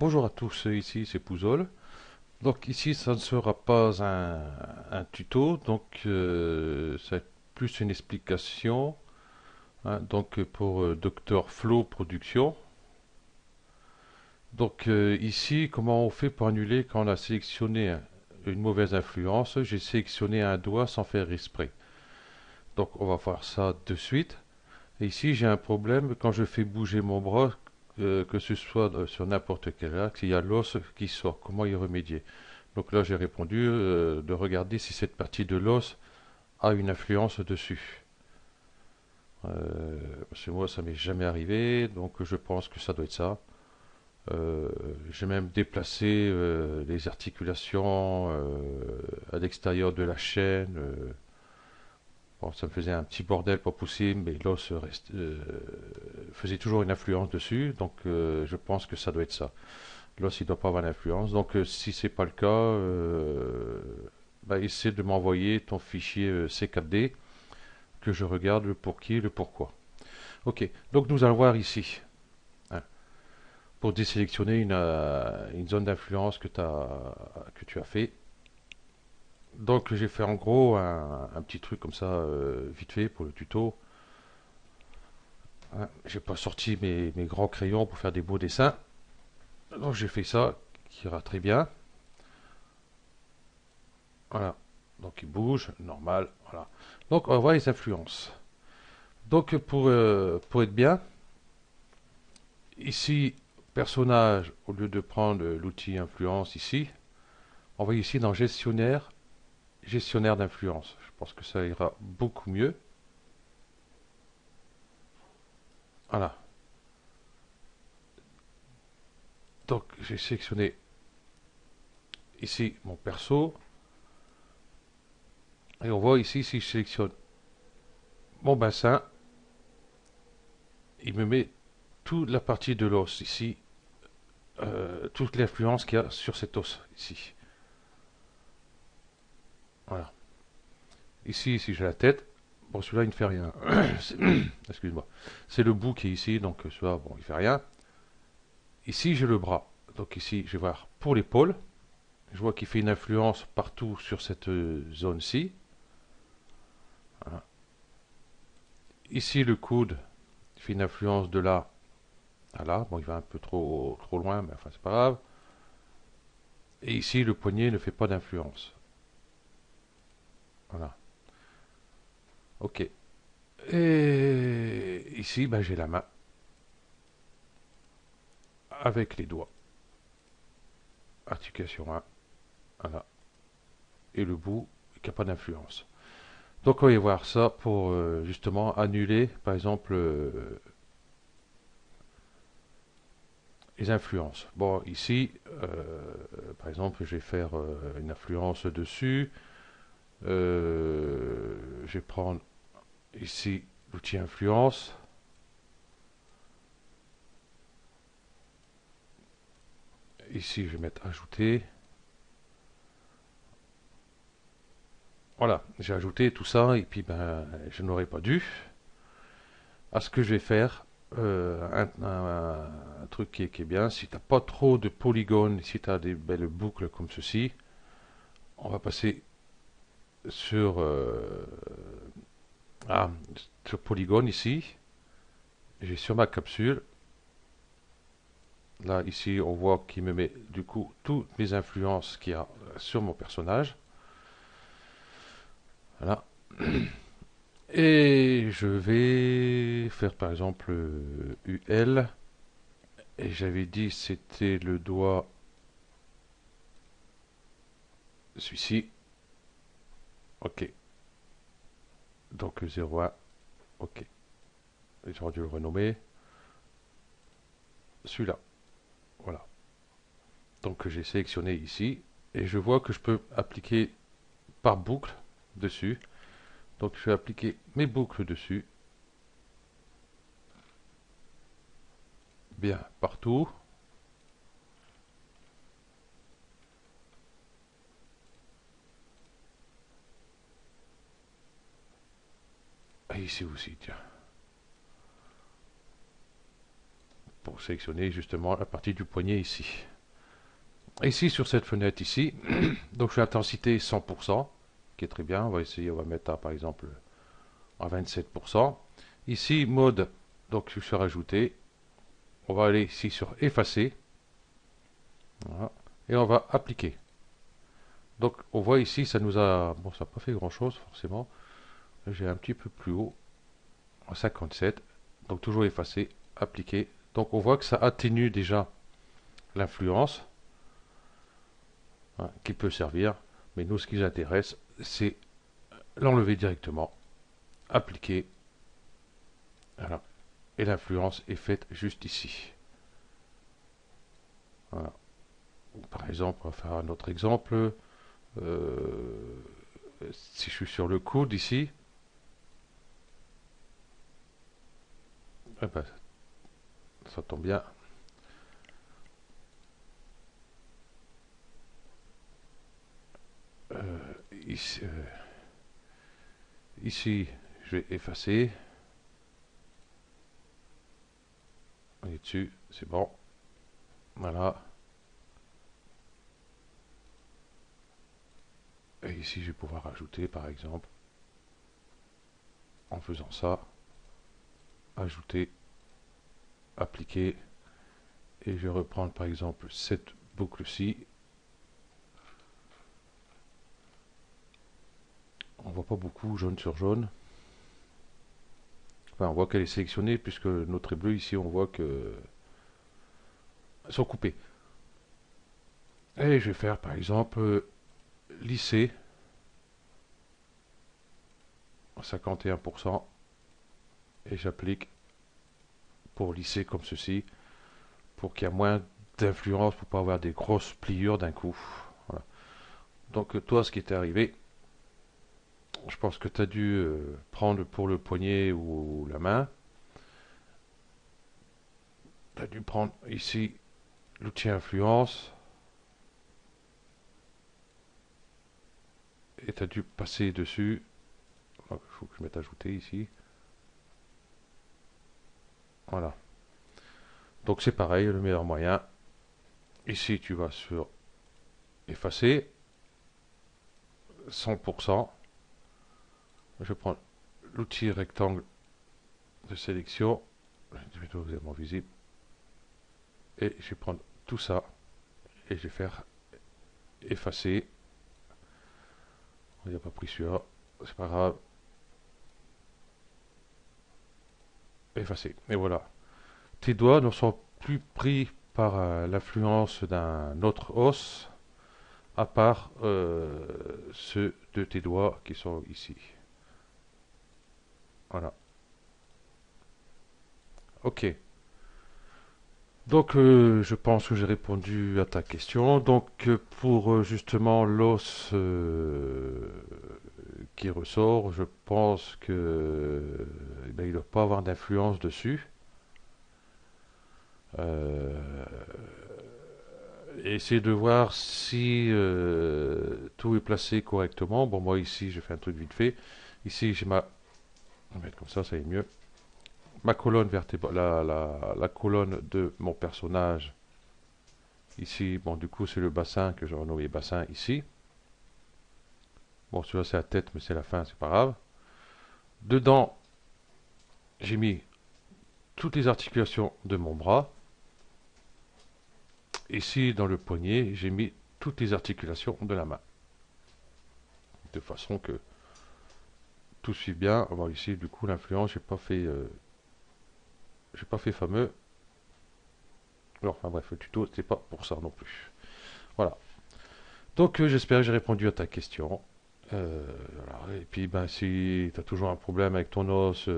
Bonjour à tous, ici c'est Pouzol. Donc ici ça ne sera pas un tuto, donc c'est plus une explication, hein, donc pour Dr Flow Production. Donc ici comment on fait pour annuler quand on a sélectionné une mauvaise influence. J'ai sélectionné un doigt sans faire exprès. Donc on va voir ça de suite. Et ici j'ai un problème quand je fais bouger mon bras, que ce soit sur n'importe quel axe, il y a l'os qui sort. Comment y remédier? Donc là, j'ai répondu de regarder si cette partie de l'os a une influence dessus. Parce que moi, ça m'est jamais arrivé, donc je pense que ça doit être ça. Euh, j'ai même déplacé les articulations à l'extérieur de la chaîne. Bon, ça me faisait un petit bordel pas possible, mais l'os faisait toujours une influence dessus, donc je pense que ça doit être ça. L'os, il ne doit pas avoir d'influence. Donc, si c'est pas le cas, bah, essaie de m'envoyer ton fichier C4D que je regarde le pour qui et le pourquoi. Ok, donc nous allons voir ici, hein, pour désélectionner une zone d'influence que tu as fait. Donc j'ai fait en gros un petit truc comme ça, vite fait pour le tuto. Hein. J'ai pas sorti mes grands crayons pour faire des beaux dessins. Donc j'ai fait ça, qui ira très bien. Voilà. Donc il bouge, normal. Voilà. Donc on va voir les influences. Donc pour être bien, ici, personnage, au lieu de prendre l'outil influence ici, on va ici dans gestionnaire, gestionnaire d'influence. Je pense que ça ira beaucoup mieux. Voilà. Donc j'ai sélectionné ici mon perso. Et on voit ici, si je sélectionne mon bassin, il me met toute la partie de l'os ici, toute l'influence qu'il y a sur cet os ici. Voilà. Ici, si j'ai la tête, bon, celui-là, il ne fait rien. Excuse-moi. C'est le bout qui est ici, donc celui-là, bon, il ne fait rien. Ici, j'ai le bras. Donc ici, je vais voir pour l'épaule. Je vois qu'il fait une influence partout sur cette zone-ci. Voilà. Ici, le coude, il fait une influence de là à là. Bon, il va un peu trop loin, mais enfin, c'est pas grave. Et ici, le poignet ne fait pas d'influence. Voilà. Ok. Et ici, ben, j'ai la main avec les doigts. Articulation 1. Voilà. Et le bout qui n'a pas d'influence. Donc on va y voir ça pour justement annuler par exemple les influences. Bon ici par exemple je vais faire une influence dessus. Je vais prendre ici l'outil influence. Ici je vais mettre ajouter. Voilà, j'ai ajouté tout ça et puis ben je n'aurais pas dû. À ce que je vais faire, un truc qui est bien, si tu n'as pas trop de polygones, si tu as des belles boucles comme ceci, on va passer sur, ah, sur polygone ici. J'ai sur ma capsule. Là, ici, on voit qu'il me met du coup toutes mes influences qu'il y a sur mon personnage. Voilà. Et je vais faire par exemple UL. Et j'avais dit c'était le doigt celui-ci. Ok. Donc 01. Ok. J'aurais dû le renommer. Celui-là. Voilà. Donc j'ai sélectionné ici. Et je vois que je peux appliquer par boucle dessus. Donc je vais appliquer mes boucles dessus. Bien partout. Et ici aussi, tiens. Pour sélectionner justement la partie du poignet ici. Ici, sur cette fenêtre ici, donc je fais intensité 100%, qui est très bien. On va essayer, on va mettre par exemple à 27%. Ici, mode, donc je suis rajouté. On va aller ici sur effacer. Voilà. Et on va appliquer. Donc on voit ici, ça nous a... Bon, ça n'a pas fait grand-chose forcément. J'ai un petit peu plus haut, à 57. Donc toujours effacer, appliquer. Donc on voit que ça atténue déjà l'influence, hein, qui peut servir. Mais nous, ce qui nous intéresse, c'est l'enlever directement, appliquer. Voilà. Et l'influence est faite juste ici. Voilà. Par exemple, on va faire un autre exemple. Euh, si je suis sur le coude ici, eh ben, ça tombe bien. Ici, ici, je vais effacer. On est dessus, c'est bon. Voilà. Et ici, je vais pouvoir ajouter, par exemple, en faisant ça, ajouter, appliquer. Et je vais reprendre, par exemple, cette boucle-ci. On voit pas beaucoup jaune sur jaune. Enfin, on voit qu'elle est sélectionnée puisque notre est bleu. Ici, on voit que elles sont coupées. Et je vais faire, par exemple, lisser à 51%. Et j'applique pour lisser comme ceci, pour qu'il y ait moins d'influence, pour pas avoir des grosses pliures d'un coup. Voilà. Donc toi, ce qui t'est arrivé, je pense que tu as dû prendre pour le poignet ou la main. Tu as dû prendre ici l'outil influence. Et tu as dû passer dessus. Il faut que je mette ajouter ici. Voilà. Donc c'est pareil, le meilleur moyen. Ici, tu vas sur effacer. 100%. Je prends l'outil rectangle de sélection. Je vais vraiment visible. Et je vais prendre tout ça. Et je vais faire effacer. Il n'y a pas pris celui-là. C'est pas grave. Effacer. Et voilà. Tes doigts ne sont plus pris par l'influence d'un autre os, à part ceux de tes doigts qui sont ici. Voilà. Ok. Donc, je pense que j'ai répondu à ta question. Donc, pour justement l'os qui ressort, je pense que eh ben, il ne doit pas avoir d'influence dessus. Euh, Essayer de voir si tout est placé correctement. Bon, moi ici, j'ai fait un truc vite fait. Ici, j'ai ma... On va mettre comme ça est mieux. Ma colonne vertébrale, la colonne de mon personnage. Ici, bon, du coup, c'est le bassin que j'ai renommé bassin ici. Bon, celui-là, c'est la tête, mais c'est la fin, c'est pas grave. Dedans, j'ai mis toutes les articulations de mon bras. Ici, dans le poignet, j'ai mis toutes les articulations de la main. De façon que tout suit bien. Bon, ici, du coup, l'influence, j'ai pas fait fameux. Alors, enfin bref, le tuto, c'est pas pour ça non plus. Voilà. Donc, j'espère que j'ai répondu à ta question. Voilà. Et puis, ben, si tu as toujours un problème avec ton os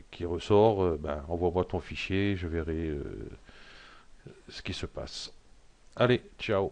qui ressort, ben, envoie-moi ton fichier, je verrai ce qui se passe. Allez, ciao.